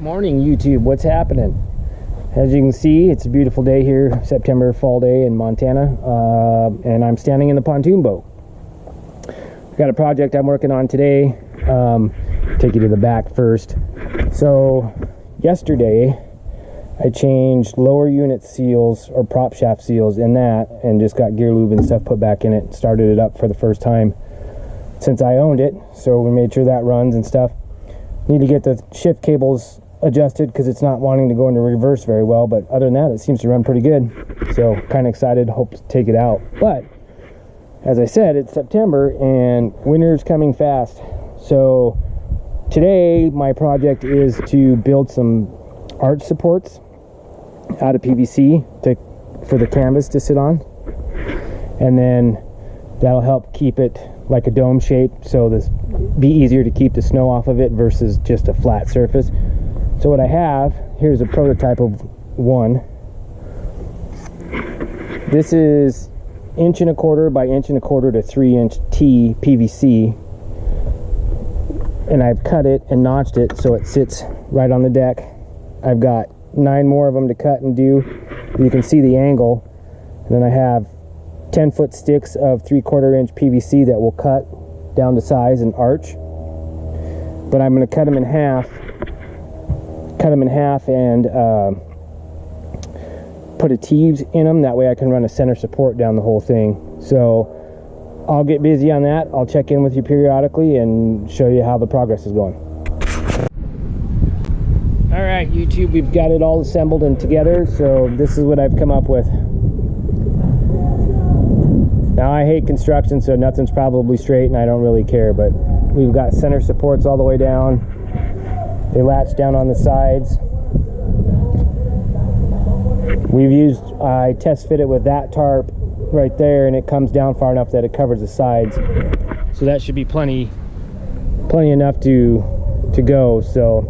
Morning YouTube, what's happening? As you can see, it's a beautiful day here, September fall day in Montana, and I'm standing in the pontoon boat. I've got a project I'm working on today. Take you to the back first. So yesterday I changed lower unit seals or prop shaft seals in that and just got gear lube and stuff put back in it. Started it up for the first time since I owned it, so we made sure that runs and stuff. Need to get the shift cables adjusted because it's not wanting to go into reverse very well, but other than that it seems to run pretty good, so kind of excited, hope to take it out. But as I said, it's September and winter's coming fast, so today my project is to build some arch supports out of PVC for the canvas to sit on, and then that'll help keep it like a dome shape, so this be easier to keep the snow off of it versus just a flat surface. So what I have, here's a prototype of one. This is 1.25 inch by 1.25 inch to 3 inch T PVC, and I've cut it and notched it so it sits right on the deck. I've got 9 more of them to cut and do. You can see the angle, and then I have 10-foot sticks of 3/4 inch PVC that will cut down to size and arch, but I'm going to cut them in half and put a tees in them. That way I can run a center support down the whole thing. So I'll get busy on that. I'll check in with you periodically and show you how the progress is going. All right, YouTube, we've got it all assembled and together, so this is what I've come up with. Now, I hate construction, so nothing's probably straight and I don't really care, but we've got center supports all the way down. They latch down on the sides. I test fit it with that tarp right there, and it comes down far enough that it covers the sides. So that should be plenty enough to go. So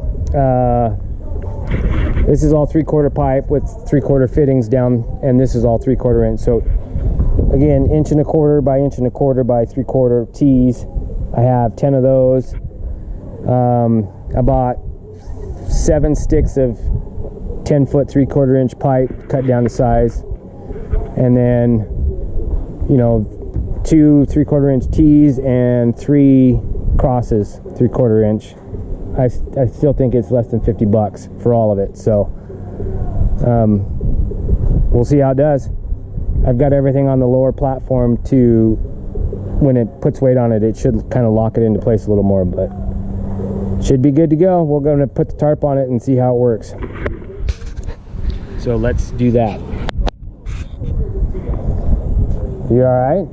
this is all 3/4 pipe with 3/4 fittings down, and this is all 3/4 inch. So again, 1.25 inch by 1.25 inch by 3/4 tees. I have 10 of those. I bought 7 sticks of 10-foot 3/4 inch pipe cut down to size, and then 2 3/4 inch tees and 3 crosses 3/4 inch. I still think it's less than $50 for all of it, so we'll see how it does. I've got everything on the lower platform to, when it puts weight on it, it should kind of lock it into place a little more, but should be good to go. We're going to put the tarp on it and see how it works. So let's do that. You all right?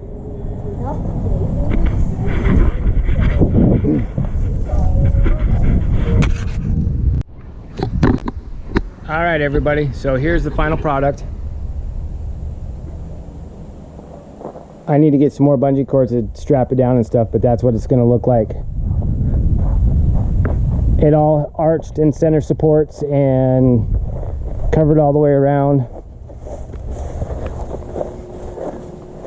All right, everybody. So here's the final product. I need to get some more bungee cords to strap it down and stuff, but that's what it's going to look like. It all arched in center supports and covered all the way around.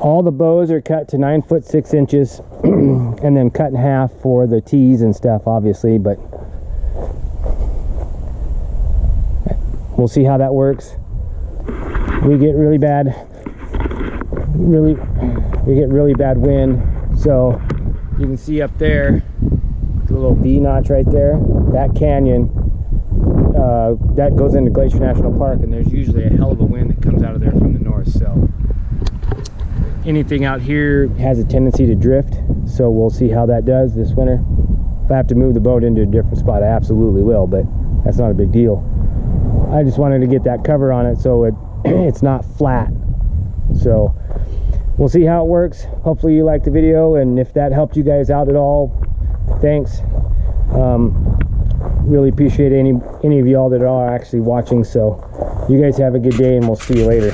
All the bows are cut to 9 foot 6 inches and then cut in half for the tees and stuff, obviously, but we'll see how that works. We get really bad wind, so you can see up there the little V notch right there, that canyon that goes into Glacier National Park, and there's usually a hell of a wind that comes out of there from the north, so anything out here has a tendency to drift, so we'll see how that does this winter. If I have to move the boat into a different spot, I absolutely will, but that's not a big deal. I just wanted to get that cover on it so it's not flat. So we'll see how it works. Hopefully you liked the video, and if that helped you guys out at all, thanks. Really appreciate any of y'all that are actually watching. So you guys have a good day, and we'll see you later.